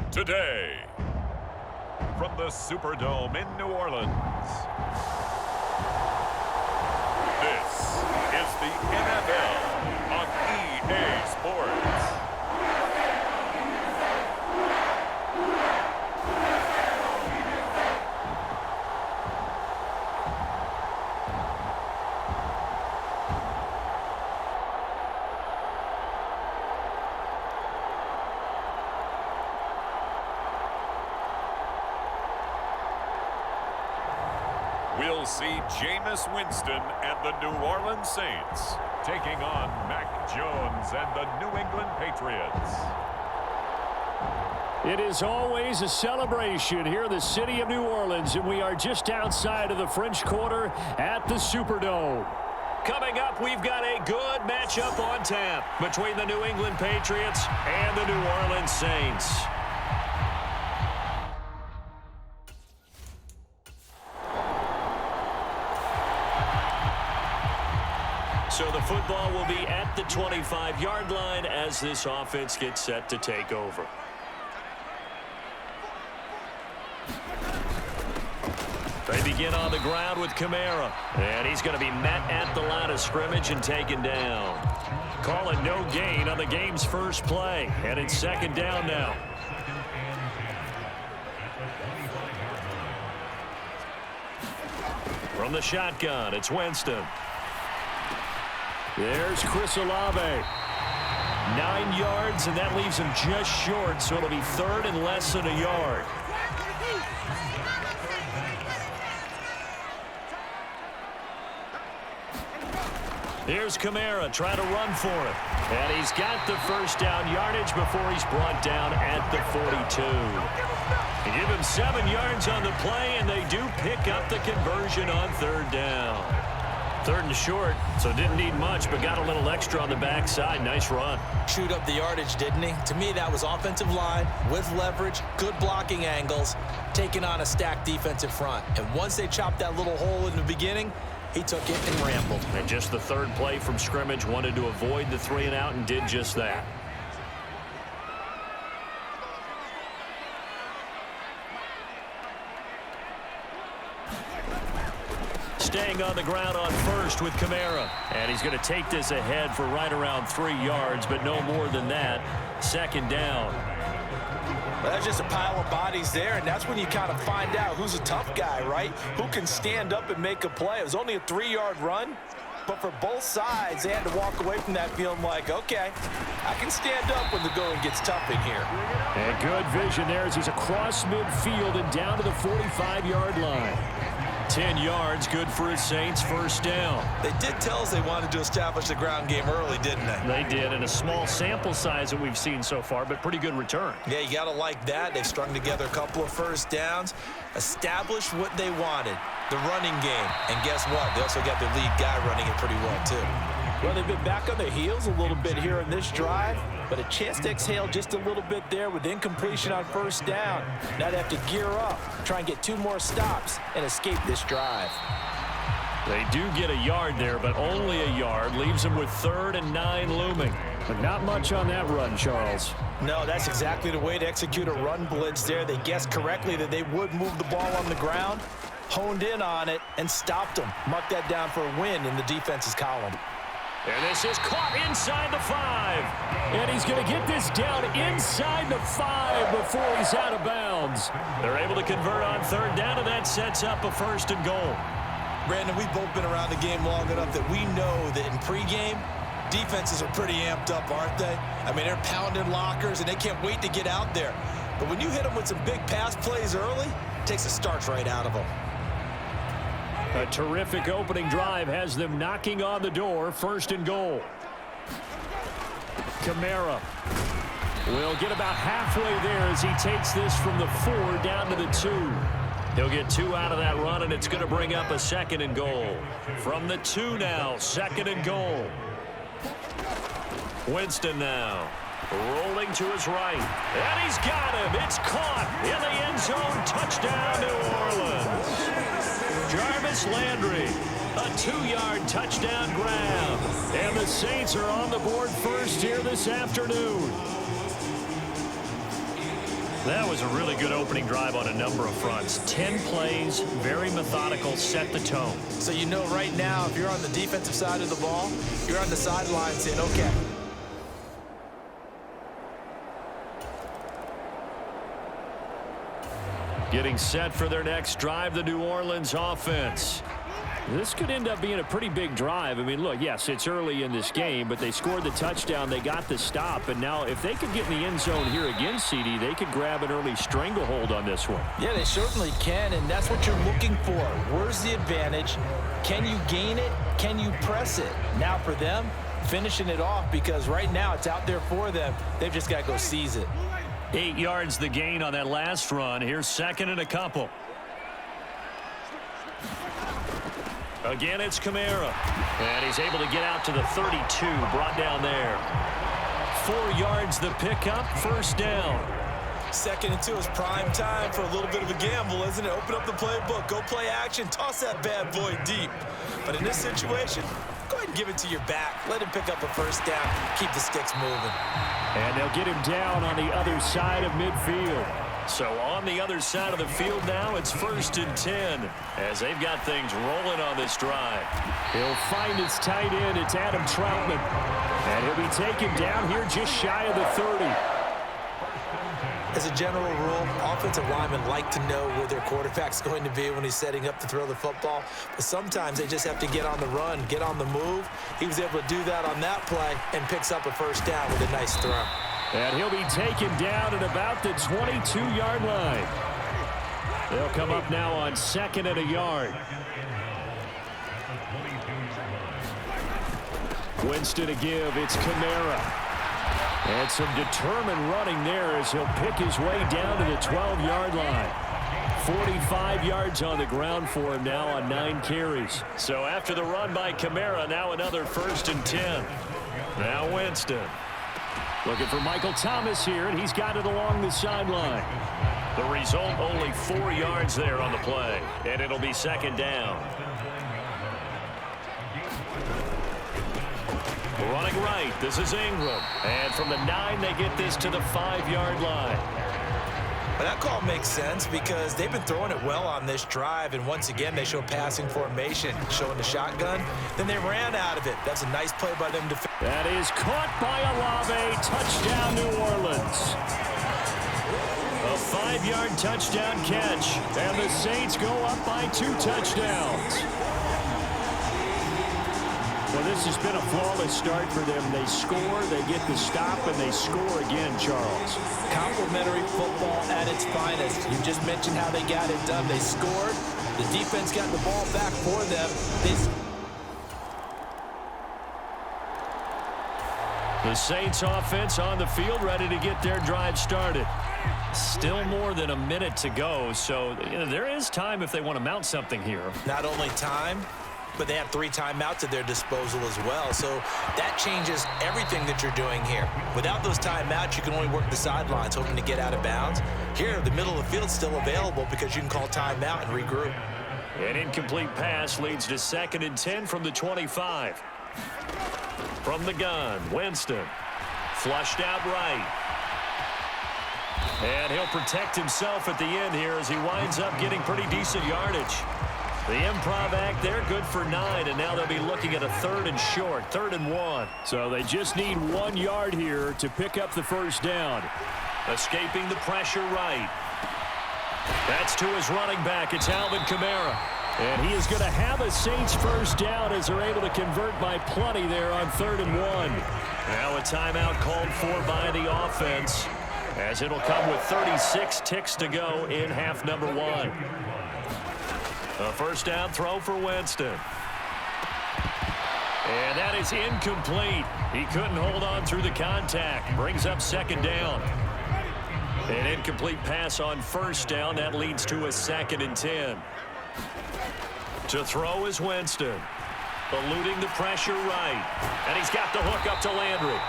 Today, from the Superdome in New Orleans, this is the NFL on EA Sports. We'll see Jameis Winston and the New Orleans Saints taking on Mac Jones and the New England Patriots. It is always a celebration here in the city of New Orleans, and we are just outside of the French Quarter at the Superdome. Coming up, we've got a good matchup on tap between the New England Patriots and the New Orleans Saints. So the football will be at the 25-yard line as this offense gets set to take over. They begin on the ground with Kamara. And he's going to be met at the line of scrimmage and taken down. Calling no gain on the game's first play. And it's second down now. From the shotgun, it's Winston. There's Chris Olave. 9 yards, and that leaves him just short, so it'll be third and less than a yard. Here's Kamara trying to run for it. And he's got the first down yardage before he's brought down at the 42. They give him 7 yards on the play, and they do pick up the conversion on third down. Third and short, so didn't need much, but got a little extra on the backside. Nice run. Chewed up the yardage, didn't he? To me, that was offensive line with leverage, good blocking angles, taking on a stacked defensive front. And once they chopped that little hole in the beginning, he took it and rambled. And just the third play from scrimmage, wanted to avoid the 3 and out and did just that. Staying on the ground on first with Kamara. And he's going to take this ahead for right around 3 yards, but no more than that. Second down. Well, that's just a pile of bodies there, and that's when you kind of find out who's a tough guy, right? Who can stand up and make a play. It was only a 3-yard run, but for both sides, they had to walk away from that feeling like, okay, I can stand up when the going gets tough in here. And good vision there as he's across midfield and down to the 45-yard line. 10 yards, good for his Saints, first down. They did tell us they wanted to establish the ground game early, didn't they? They did, and a small sample size that we've seen so far, but pretty good return. Yeah, you got to like that. They've strung together a couple of first downs, established what they wanted, the running game. And guess what? They also got their lead guy running it pretty well, too. Well, they've been back on their heels a little bit here in this drive, but a chance to exhale just a little bit there with incompletion on first down. Now they have to gear up, try and get 2 more stops, and escape this drive. They do get a yard there, but only a yard. Leaves them with 3rd and 9 looming. But not much on that run, Charles. No, that's exactly the way to execute a run blitz there. They guessed correctly that they would move the ball on the ground, honed in on it, and stopped them. Marked that down for a win in the defense's column. And this is caught inside the 5. And he's going to get this down inside the 5 before he's out of bounds. They're able to convert on third down, and that sets up a 1st and goal. Brandon, we've both been around the game long enough that we know that in pregame, defenses are pretty amped up, aren't they? I mean, they're pounding lockers, and they can't wait to get out there. But when you hit them with some big pass plays early, it takes the starch right out of them. A terrific opening drive has them knocking on the door. 1st and goal. Kamara will get about halfway there as he takes this from the 4 down to the 2. He'll get 2 out of that run, and it's going to bring up a 2nd and goal. From the 2 now, 2nd and goal. Winston now. Rolling to his right. And he's got him. It's caught in the end zone. Touchdown, New Orleans. Jarvis Landry. A 2-yard touchdown grab. And the Saints are on the board first here this afternoon. That was a really good opening drive on a number of fronts. 10 plays, very methodical, set the tone. So you know right now, if you're on the defensive side of the ball, you're on the sideline saying, okay. Getting set for their next drive, the New Orleans offense. This could end up being a pretty big drive. I mean, look, yes, it's early in this game, but they scored the touchdown. They got the stop. And now if they could get in the end zone here again, CD, they could grab an early stranglehold on this one. Yeah, they certainly can, and that's what you're looking for. Where's the advantage? Can you gain it? Can you press it? Now for them, finishing it off, because right now it's out there for them. They've just got to go seize it. 8 yards the gain on that last run. Here's 2nd and a couple. Again, it's Kamara. And he's able to get out to the 32, brought down there. 4 yards the pickup, 1st down. 2nd and 2 is prime time for a little bit of a gamble, isn't it? Open up the playbook, go play action, toss that bad boy deep. But in this situation, go ahead and give it to your back. Let him pick up a 1st down, keep the sticks moving. And they'll get him down on the other side of midfield. So on the other side of the field now, it's 1st and 10 as they've got things rolling on this drive. He'll find his tight end. It's Adam Troutman. And he'll be taken down here just shy of the 30. As a general rule, offensive linemen like to know where their quarterback's going to be when he's setting up to throw the football. But sometimes they just have to get on the run, get on the move. He was able to do that on that play and picks up a 1st down with a nice throw. And he'll be taken down at about the 22-yard line. They'll come up now on 2nd and a yard. Winston to give. It's Kamara. And some determined running there as he'll pick his way down to the 12-yard line. 45 yards on the ground for him now on 9 carries. So after the run by Kamara, now another 1st and 10. Now Winston. Looking for Michael Thomas here, and he's got it along the sideline. The result, only 4 yards there on the play, and it'll be 2nd down. Running right, this is Ingram. And from the 9, they get this to the 5-yard line. Well, that call makes sense because they've been throwing it well on this drive, and once again, they show passing formation, showing the shotgun. Then they ran out of it. That's a nice play by them. That is caught by Olave. Touchdown, New Orleans. A 5-yard touchdown catch, and the Saints go up by 2 touchdowns. Well, this has been a flawless start for them. They score, they get the stop, and they score again, Charles. Complimentary football at its finest. You just mentioned how they got it done. They scored. The defense got the ball back for them. The Saints offense on the field, ready to get their drive started. Still more than a minute to go, so there is time if they want to mount something here. Not only time, but they have 3 timeouts at their disposal as well. So that changes everything that you're doing here. Without those timeouts, you can only work the sidelines, hoping to get out of bounds. Here, the middle of the field's still available because you can call timeout and regroup. An incomplete pass leads to 2nd and 10 from the 25. From the gun, Winston. Flushed out right. And he'll protect himself at the end here as he winds up getting pretty decent yardage. The improv act there, good for 9, and now they'll be looking at a 3rd and short, 3rd and 1. So they just need 1 yard here to pick up the 1st down. Escaping the pressure right. That's to his running back. It's Alvin Kamara. And he is going to have a Saints 1st down as they're able to convert by plenty there on 3rd and 1. Now a timeout called for by the offense as it'll come with 36 ticks to go in half number 1. A first down throw for Winston. And that is incomplete. He couldn't hold on through the contact. Brings up second down. An incomplete pass on first down. That leads to a 2nd and 10. To throw is Winston. Eluding the pressure right. And he's got the hook up to Landry.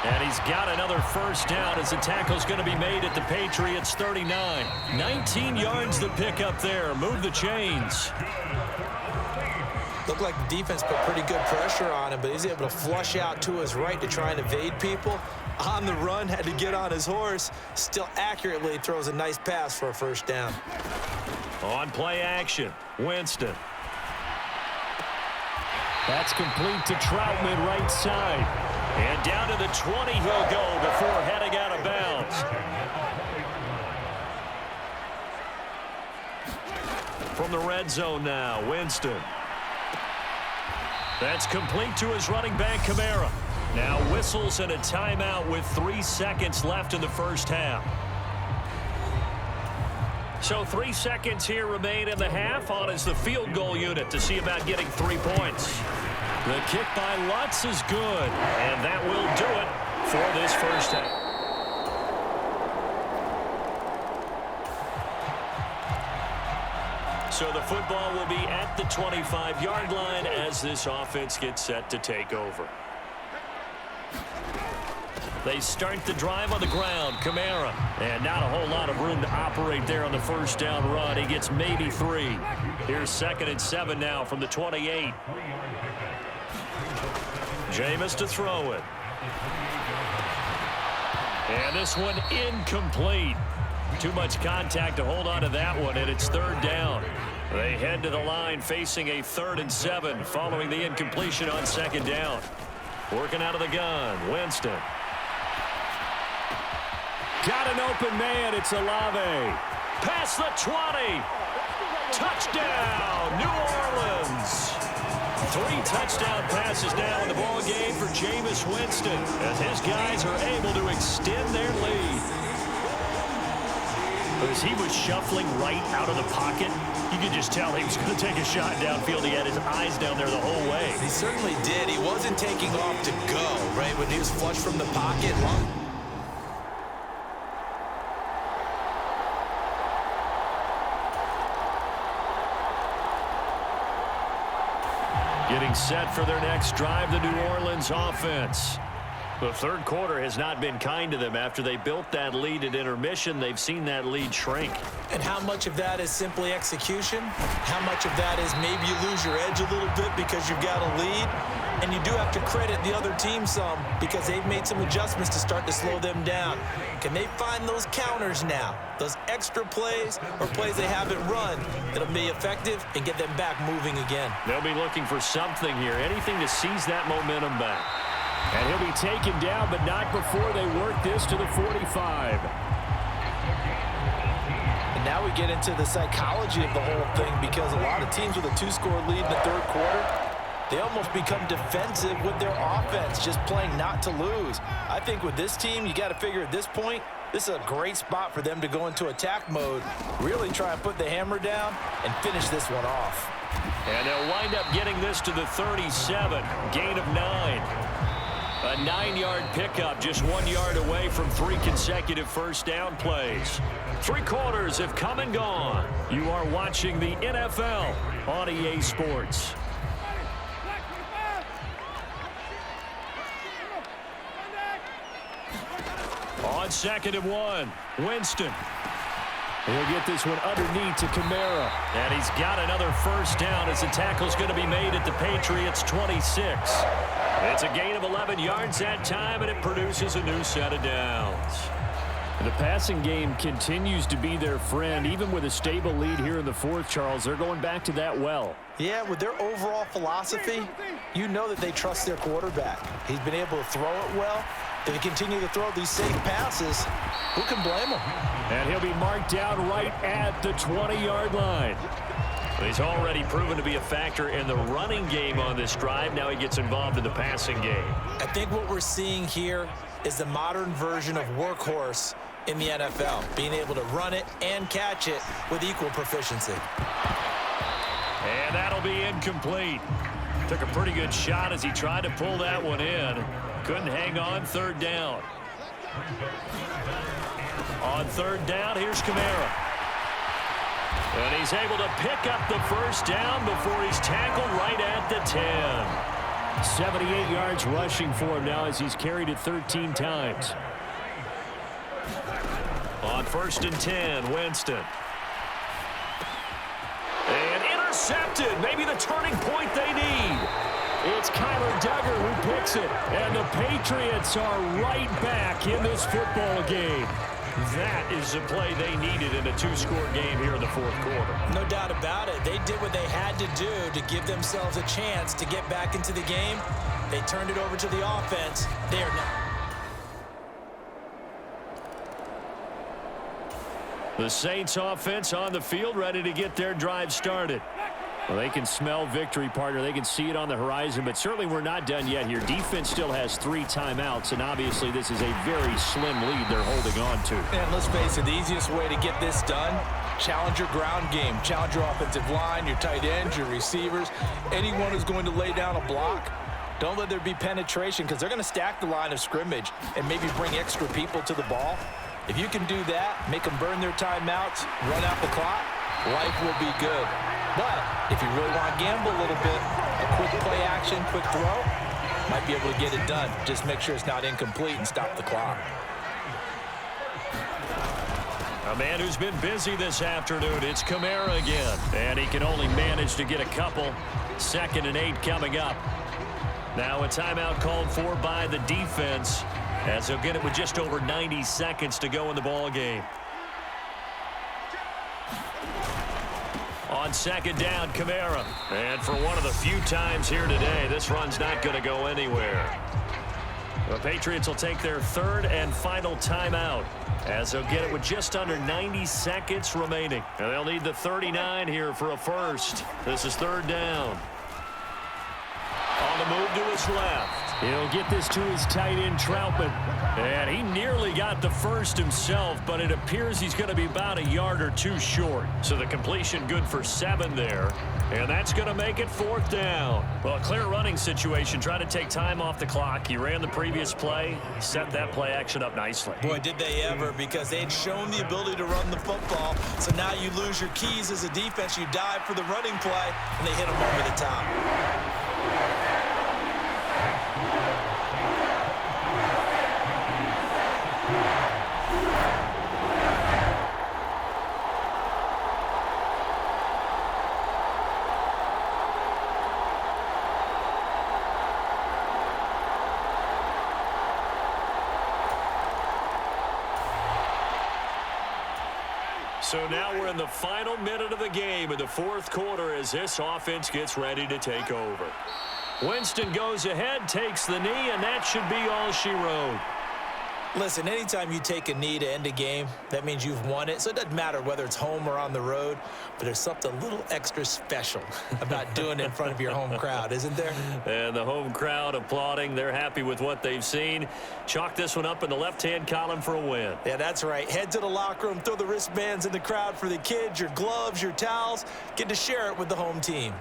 And he's got another first down as the tackle's going to be made at the Patriots 39. 19 yards to pick up there. Move the chains. Looked like the defense put pretty good pressure on him, but he's able to flush out to his right to try and evade people. On the run, had to get on his horse. Still accurately throws a nice pass for a first down. On play action, Winston. That's complete to Troutman right side. And down to the 20 he'll go before heading out of bounds. From the red zone now, Winston. That's complete to his running back, Kamara. Now whistles and a timeout with 3 seconds left in the first half. So 3 seconds here remain in the half. On is the field goal unit to see about getting 3 points. The kick by Lutz is good, and that will do it for this first half. So the football will be at the 25-yard line as this offense gets set to take over. They start the drive on the ground. Kamara. And not a whole lot of room to operate there on the first down run. He gets maybe 3. Here's 2nd and 7 now from the 28. Jameis to throw it. And this one incomplete. Too much contact to hold on to that one, and it's 3rd down. They head to the line facing a 3rd and 7 following the incompletion on 2nd down. Working out of the gun, Winston. Got an open man, it's Olave. Past the 20. Touchdown, New Orleans. 3 touchdown passes now in the ball game for Jameis Winston as his guys are able to extend their lead. As he was shuffling right out of the pocket, you could just tell he was going to take a shot downfield. He had his eyes down there the whole way. He certainly did. He wasn't taking off to go, right, when he was flush from the pocket. Getting set for their next drive, the New Orleans offense. The third quarter has not been kind to them. After they built that lead at intermission, they've seen that lead shrink. And how much of that is simply execution? How much of that is maybe you lose your edge a little bit because you've got a lead? And you do have to credit the other team some because they've made some adjustments to start to slow them down. Can they find those counters now? Those extra plays or plays they haven't run that'll be effective and get them back moving again? They'll be looking for something here, anything to seize that momentum back. And he'll be taken down, but not before they work this to the 45. And now we get into the psychology of the whole thing because a lot of teams with a 2-score lead in the third quarter, they almost become defensive with their offense, just playing not to lose. I think with this team, you got to figure at this point, this is a great spot for them to go into attack mode, really try and put the hammer down and finish this one off. And they'll wind up getting this to the 37, gain of 9. A 9-yard pickup, just 1 yard away from 3 consecutive first down plays. 3 quarters have come and gone. You are watching the NFL on EA Sports. On 2nd and 1, Winston. He'll get this one underneath to Kamara. And he's got another first down as the tackle's going to be made at the Patriots 26. It's a gain of 11 yards that time, and it produces a new set of downs. The passing game continues to be their friend. Even with a stable lead here in the fourth, Charles, they're going back to that well. Yeah, with their overall philosophy, you know that they trust their quarterback. He's been able to throw it well. If they continue to throw these safe passes, who can blame him? And he'll be marked down right at the 20-yard line. He's already proven to be a factor in the running game on this drive. Now he gets involved in the passing game. I think what we're seeing here is the modern version of workhorse in the NFL, being able to run it and catch it with equal proficiency. And that'll be incomplete. Took a pretty good shot as he tried to pull that one in. Couldn't hang on. Third down. On third down, here's Kamara. And he's able to pick up the first down before he's tackled right at the 10. 78 yards rushing for him now as he's carried it 13 times. On first and 10, Winston. And intercepted. Maybe the turning point they need. It's Kyler Duggar who picks it. And the Patriots are right back in this football game. That is the play they needed in a two-score game here in the fourth quarter. No doubt about it. They did what they had to do to give themselves a chance to get back into the game. They turned it over to the offense. They are now. The Saints offense on the field, ready to get their drive started. Well, they can smell victory, partner. They can see it on the horizon, but certainly we're not done yet here. Defense still has 3 timeouts, and obviously this is a very slim lead they're holding on to. And let's face it, the easiest way to get this done, challenge your ground game. Challenge your offensive line, your tight ends, your receivers, anyone who's going to lay down a block. Don't let there be penetration because they're going to stack the line of scrimmage and maybe bring extra people to the ball. If you can do that, make them burn their timeouts, run out the clock, life will be good. But if you really want to gamble a little bit, a quick play action, quick throw, might be able to get it done. Just make sure it's not incomplete and stop the clock. A man who's been busy this afternoon, it's Kamara again. And he can only manage to get a couple. 2nd and 8 coming up. Now a timeout called for by the defense as they'll get it with just over 90 seconds to go in the ball game. On 2nd down, Kamara. And for one of the few times here today, this run's not going to go anywhere. The Patriots will take their 3rd and final timeout as they'll get it with just under 90 seconds remaining. And they'll need the 39 here for a first. This is 3rd down. On the move to his left. He'll get this to his tight end, Troutman. And he nearly got the first himself, but it appears he's going to be about a yard or 2 short. So the completion good for 7 there. And that's going to make it 4th down. Well, a clear running situation. Trying to take time off the clock. He ran the previous play. Set that play action up nicely. Boy, did they ever, because they'd shown the ability to run the football. So now you lose your keys as a defense. You dive for the running play, and they hit him over the top. So now we're in the final minute of the game in the fourth quarter as this offense gets ready to take over. Winston goes ahead, takes the knee, and that should be all she wrote. Listen, anytime you take a knee to end a game, that means you've won it. So it doesn't matter whether it's home or on the road, but there's something a little extra special about doing it in front of your home crowd, isn't there? And the home crowd applauding. They're happy with what they've seen. Chalk this one up in the left-hand column for a win. Yeah, that's right. Head to the locker room, throw the wristbands in the crowd for the kids, your gloves, your towels. Get to share it with the home team.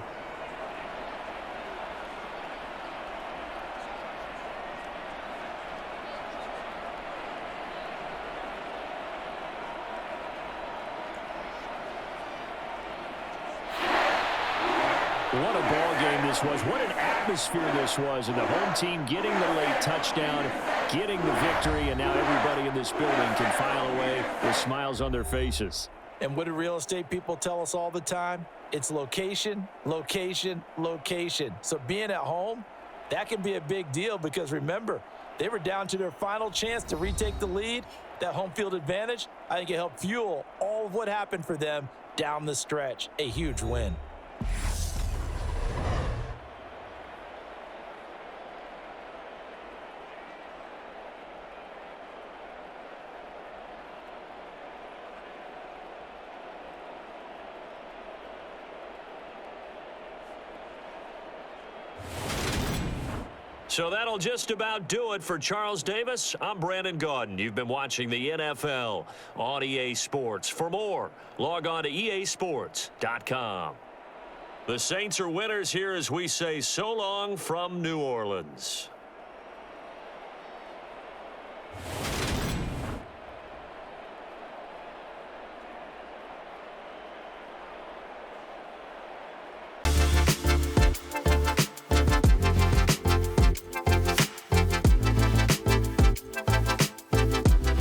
What a ball game this was. What an atmosphere this was. And the home team getting the late touchdown, getting the victory, and now everybody in this building can file away with smiles on their faces. And what do real estate people tell us all the time? It's location, location, location. So being at home, that can be a big deal because remember, they were down to their final chance to retake the lead. That home field advantage, I think it helped fuel all of what happened for them down the stretch. A huge win. So that'll just about do it for Charles Davis. I'm Brandon Gaudin. You've been watching the NFL on EA Sports. For more, log on to easports.com. The Saints are winners here as we say so long from New Orleans.